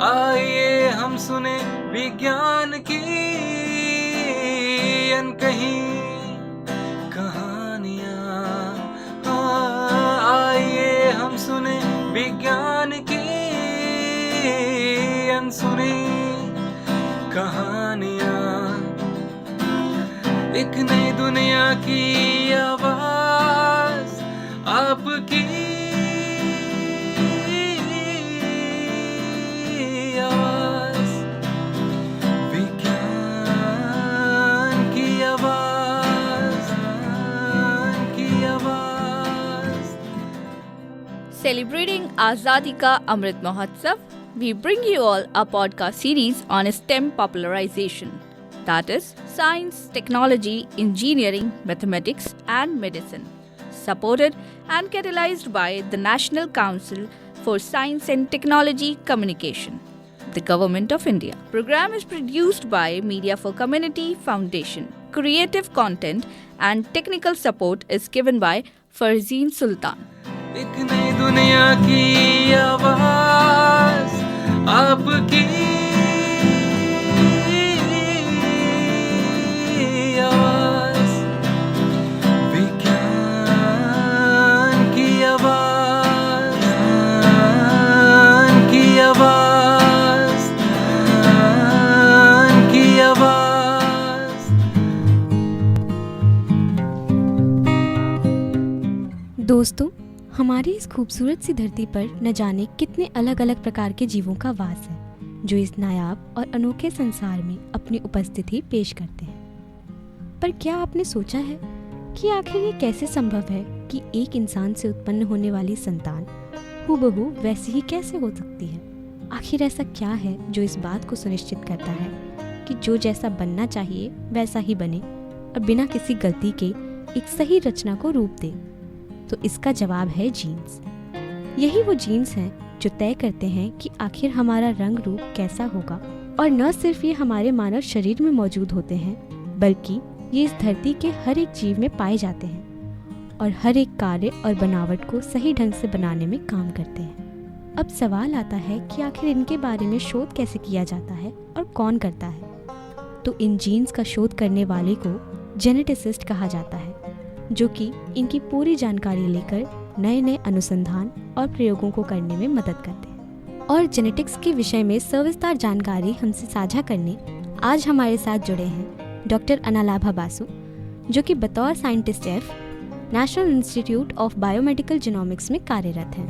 आइए हम सुने विज्ञान की अनकही कहानियाँ। आइए हम सुने विज्ञान की अनसुनी कहानियाँ। एक नई दुनिया की आवाज़ आपकी आवाज़, विज्ञान की आवाज़, की आवाज़। Celebrating Azadi Ka Amrit Mahotsav, we bring you all a podcast series on STEM popularization. That is, science, technology, engineering, mathematics, and medicine. Supported and catalyzed by the National Council for Science and Technology Communication, the Government of India. Program is produced by Media for Community Foundation. Creative content and technical support is given by Farzeen Sultan. एक नई दुनिया की आवाज़ आपकी आवाज़, विज्ञान की आवाज़, की आवाज़, की आवाज़। दोस्तों, हमारी इस खूबसूरत सी धरती पर न जाने कितने अलग अलग प्रकार के जीवों का वास है जो इस नायाब और अनोखे संसार में अपनी उपस्थिति पेश करते हैं। पर क्या आपने सोचा है कि आखिर ये कैसे संभव है कि एक इंसान से उत्पन्न होने वाली संतान हूबहू वैसी ही कैसे हो सकती है? आखिर ऐसा क्या है जो इस बात को सुनिश्चित करता है कि जो जैसा बनना चाहिए वैसा ही बने और बिना किसी गलती के एक सही रचना को रूप दे? तो इसका जवाब है जीन्स। यही वो जीन्स हैं जो तय करते हैं कि आखिर हमारा रंग रूप कैसा होगा। और न सिर्फ ये हमारे मानव शरीर में मौजूद होते हैं, बल्कि ये इस धरती के हर एक जीव में पाए जाते हैं और हर एक कार्य और बनावट को सही ढंग से बनाने में काम करते हैं। अब सवाल आता है कि आखिर इनके बारे में शोध कैसे किया जाता है और कौन करता है? तो इन जीन्स का शोध करने वाले को जेनेटिसिस्ट कहा जाता है, जो कि इनकी पूरी जानकारी लेकर नए नए अनुसंधान और प्रयोगों को करने में मदद करते हैं। और जेनेटिक्स के विषय में सविस्तार जानकारी हमसे साझा करने आज हमारे साथ जुड़े हैं डॉक्टर अनालाभा बासु, जो कि बतौर scientist F national institute of biomedical genomics में कार्यरत हैं।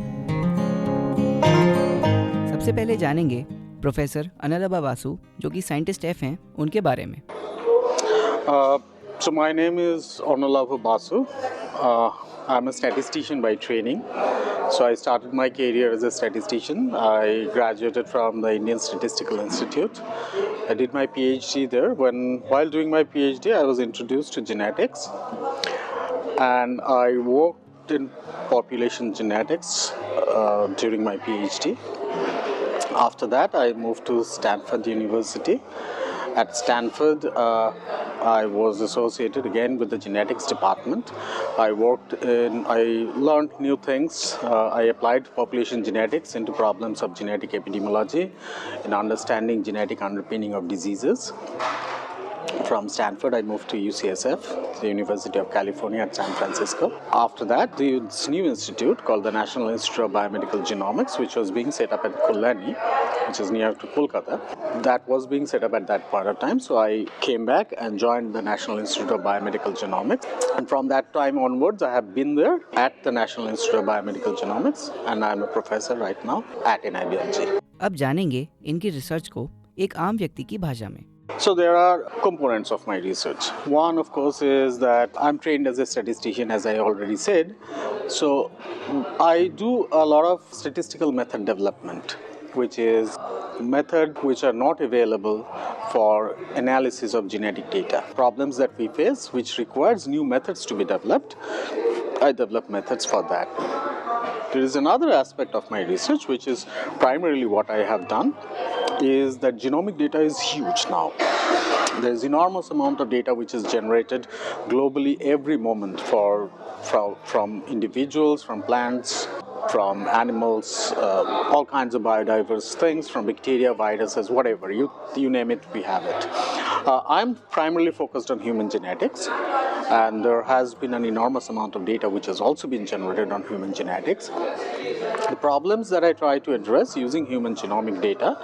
सबसे पहले जानेंगे प्रोफेसर अनालाभा बासु, जो कि साइंटिस्ट एफ हैं, उनके बारे में। So my name is Arnalabha Basu. I'm a statistician by training. So I started my career as a statistician. I graduated from the Indian Statistical Institute. I did my PhD there. While doing my PhD, I was introduced to genetics, and I worked in population genetics during my PhD. After that, I moved to Stanford University. At Stanford, I was associated again with the genetics department. I learned new things. I applied population genetics into problems of genetic epidemiology and understanding genetic underpinning of diseases. From Stanford, I moved to UCSF, the University of California at San Francisco. After that, this new institute called the National Institute of Biomedical Genomics, which was being set up at Kolani, which is near to Kolkata, that was being set up at that point of time. So I came back and joined the National Institute of Biomedical Genomics. And from that time onwards, I have been there at the National Institute of Biomedical Genomics, and I am a professor right now at NIBMG. अब जानेंगे इनकी research को एक आम व्यक्ति की भाषा में। So there are components of my research. One, of course, is that I'm trained as a statistician, as I already said. So I do a lot of statistical method development, which is methods which are not available for analysis of genetic data. Problems that we face, which requires new methods to be developed, I develop methods for that. There is another aspect of my research, which is primarily what I have done, is that genomic data is huge now. There is enormous amount of data which is generated globally every moment from individuals, from plants, from animals, all kinds of biodiverse things, from bacteria, viruses, whatever, you name it, we have it. I'm primarily focused on human genetics, and there has been an enormous amount of data which has also been generated on human genetics. The problems that I try to address using human genomic data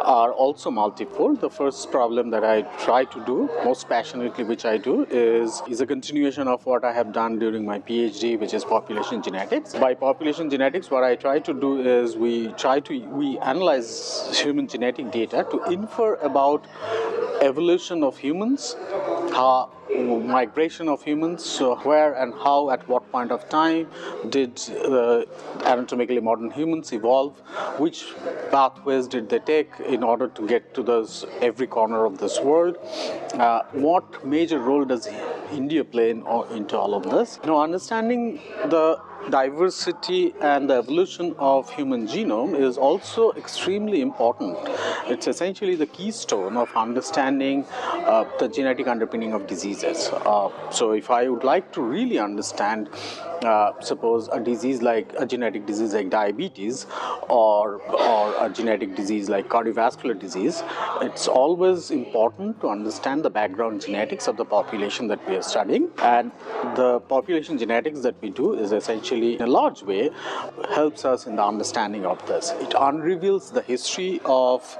are also multifold. The first problem that I try to do, most passionately which I do, is a continuation of what I have done during my PhD, which is population genetics. By population genetics, what I try to do is we analyze human genetic data to infer about evolution of humans, migration of humans, so where and how, at what point of time did anatomically modern humans evolve, which pathways did they take in order to get to every corner of this world, what major role does India play into all of this. Understanding the diversity and the evolution of human genome is also extremely important. It's essentially the keystone of understanding the genetic underpinning of diseases. So if I would like to really understand, suppose a genetic disease like diabetes or a genetic disease like cardiovascular disease, it's always important to understand the background genetics of the population that we are studying. And the population genetics that we do is essentially, in a large way, helps us in the understanding of this. It unreveals the history of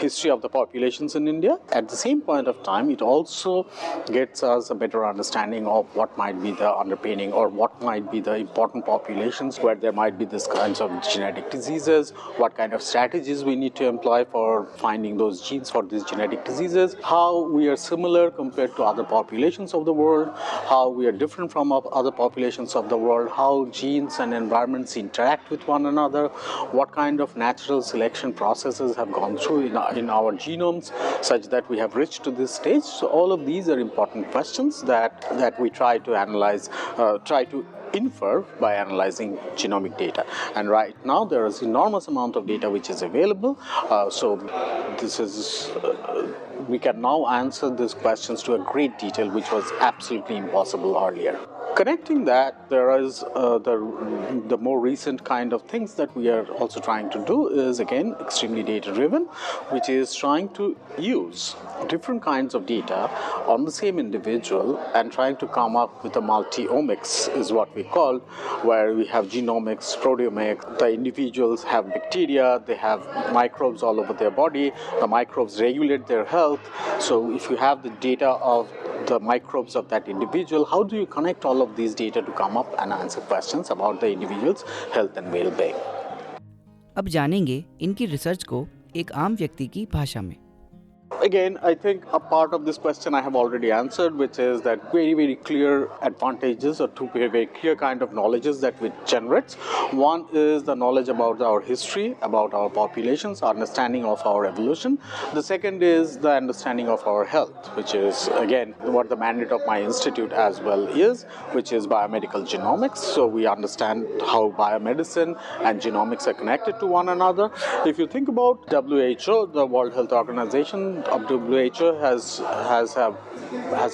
the populations in India. At the same point of time, it also gets us a better understanding of what might be the underpinning or what might be the important populations where there might be this kinds of genetic diseases, what kind of strategies we need to employ for finding those genes for these genetic diseases, how we are similar compared to other populations of the world, how we are different from other populations of the world, how genes and environments interact with one another, what kind of natural selection processes have gone through in our genomes such that we have reached to this stage. So all of these are important questions that we try to analyze, try to infer by analyzing genomic data. And right now there is enormous amount of data which is available. So we can now answer these questions to a great detail, which was absolutely impossible earlier. Connecting that, there is the more recent kind of things that we are also trying to do is, again, extremely data-driven, which is trying to use different kinds of data on the same individual and trying to come up with a multi-omics, is what we call, where we have genomics, proteomics. The individuals have bacteria, they have microbes all over their body, the microbes regulate their health. So if you have the data of the microbes of that individual, how do you connect all of these data to come up and answer questions about the individual's health and well-being? अब जानेंगे इनकी research को एक आम व्यक्ति की भाषा में. Again, I think a part of this question I have already answered, which is that very, very clear advantages or two very, very clear kind of knowledges that we generate. One is the knowledge about our history, about our populations, our understanding of our evolution. The second is the understanding of our health, which is, again, what the mandate of my institute as well is, which is biomedical genomics. So we understand how biomedicine and genomics are connected to one another. If you think about WHO, the World Health Organization, WHO has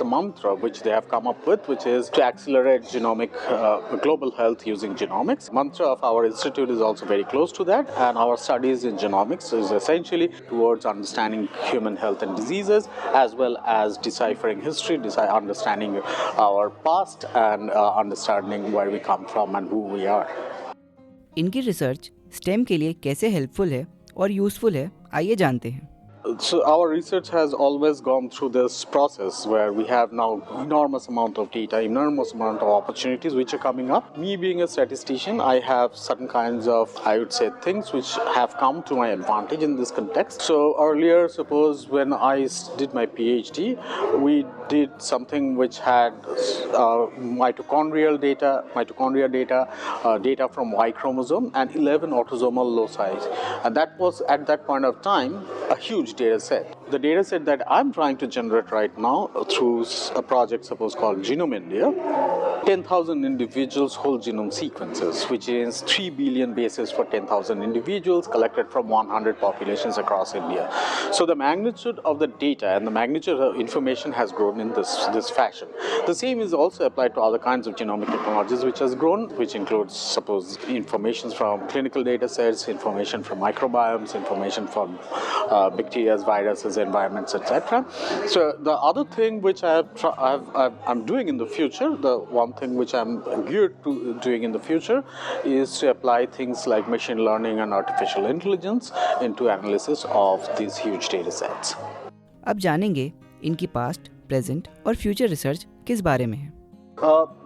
a mantra which they have come up with, which is to accelerate global health using genomics. Mantra of our institute is also very close to that, and our studies in genomics is essentially towards understanding human health and diseases, as well as deciphering history, understanding our past, and understanding where we come from and who we are. इनकी research stem के लिए कैसे helpful है और useful है, आइए जानते हैं. So our research has always gone through this process where we have now enormous amount of data, enormous amount of opportunities which are coming up. Me being a statistician, I have certain kinds of, I would say, things which have come to my advantage in this context. So earlier, suppose when I did my PhD, we did something which had mitochondrial data, data from Y chromosome and 11 autosomal loci. And that was, at that point of time, a huge data set. The data set that I'm trying to generate right now through a project suppose called Genome India 10,000 individuals whole genome sequences, which is 3 billion bases for 10,000 individuals collected from 100 populations across India. So the magnitude of the data and the magnitude of information has grown in this fashion. The same is also applied to other kinds of genomic technologies which has grown, which includes, suppose, information from clinical data sets, information from microbiomes, information from bacteria, viruses, environments, etc. So the other thing which I'm doing in the future, the one thing which I'm geared to doing in the future is to apply things like machine learning and artificial intelligence into analysis of these huge data sets. अब जानेंगे इनकी past, present और future research किस बारे में है।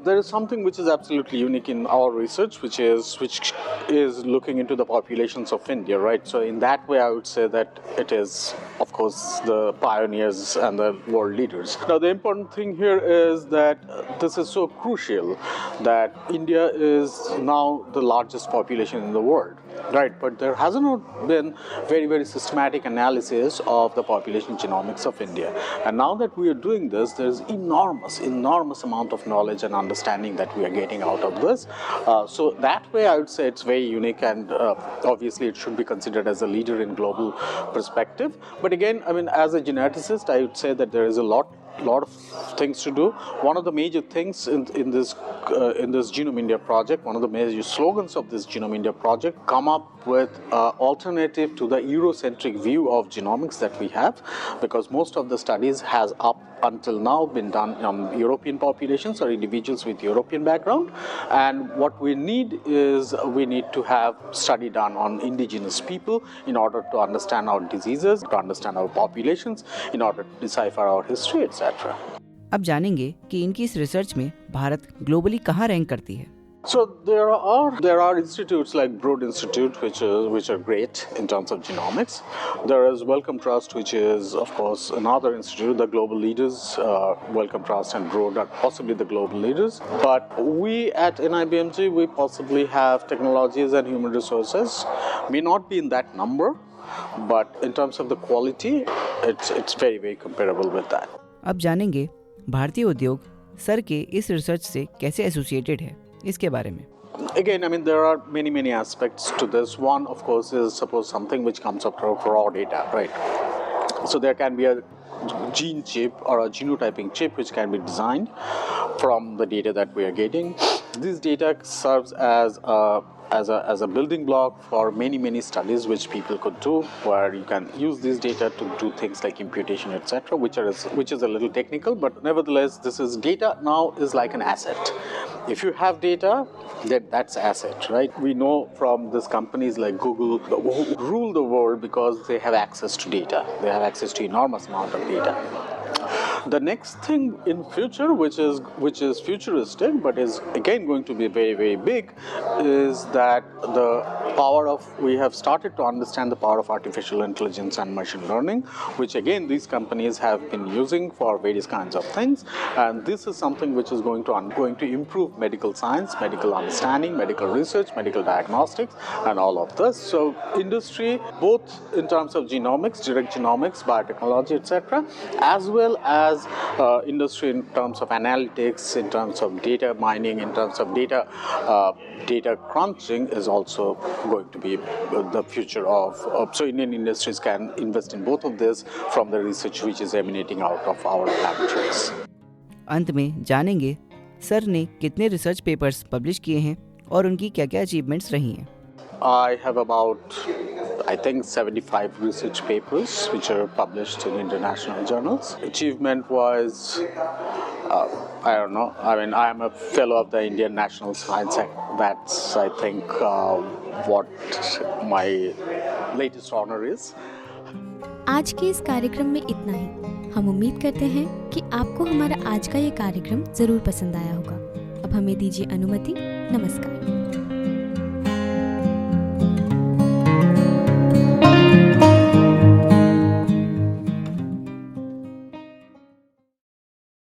There is something which is absolutely unique in our research, which is looking into the populations of India, right? So in that way, I would say that it is, of course, the pioneers and the world leaders. Now, the important thing here is that this is so crucial that India is now the largest population in the world, right? But there hasn't been very, very systematic analysis of the population genomics of India. And now that we are doing this, there's enormous amount of knowledge and understanding that we are getting out of this. So that way, I would say it's very unique, and obviously it should be considered as a leader in global perspective. But again, I mean, as a geneticist, I would say that there is a lot of things to do. One of the major things in this Genome India project, one of the major slogans of this Genome India project, come up with alternative to the Eurocentric view of genomics that we have, because most of the studies has up until now been done on European populations or individuals with European background, and what we need is we need to have study done on indigenous people in order to understand our diseases, to understand our populations, in order to decipher our history, etc. अब जानेंगे कि इनकी इस research में Bharat globally कहाँ rank करती है। So there are institutes like Broad Institute which are great in terms of genomics. There is Wellcome Trust, which is of course another institute. The global leaders, Wellcome Trust and Broad are possibly the global leaders. But we at NIBMG, we possibly have technologies and human resources. May not be in that number, but in terms of the quality, it's very, very comparable with that. अब जानेंगे भारतीय उद्योग sir के इस research से कैसे associated है, इसके बारे में। Again, I mean, there are many aspects to this. One, of course, is suppose something which comes up from raw data, right? So there can be a gene chip or a genotyping chip which can be designed from the data that we are getting. This data serves as a building block for many studies which people could do, where you can use this data to do things like imputation, etc., which is a little technical, but nevertheless, this is data now is like an asset. If you have data, then that's asset, right? We know from these companies like Google who rule the world because they have access to data. They have access to enormous amount of data. The next thing in future, which is futuristic, but is again going to be very, very big, is that we have started to understand the power of artificial intelligence and machine learning, which again these companies have been using for various kinds of things, and this is something which is going to improve medical science, medical understanding, medical research, medical diagnostics, and all of this. So industry, both in terms of genomics, direct genomics, biotechnology, etc., as well as industry in terms of analytics, in terms of data mining, in terms of data crunching, is also going to be the future of. So Indian industries can invest in both of this from the research which is emanating out of our laboratories. अंत में जानेंगे sir ने कितने research papers publish किए हैं और उनकी क्या-क्या अचीवमेंट्स रही हैं। I have about, I think, 75 research papers which are published in international journals. Achievement-wise, I don't know. I mean, I am a fellow of the Indian National Science Act. That's, I think, what my latest honor is. आज के इस कार्यक्रम में इतना ही। हम उम्मीद करते हैं कि आपको हमारा आज का ये कार्यक्रम ज़रूर पसंद आया होगा। अब हमें दीजिए अनुमति। नमस्कार।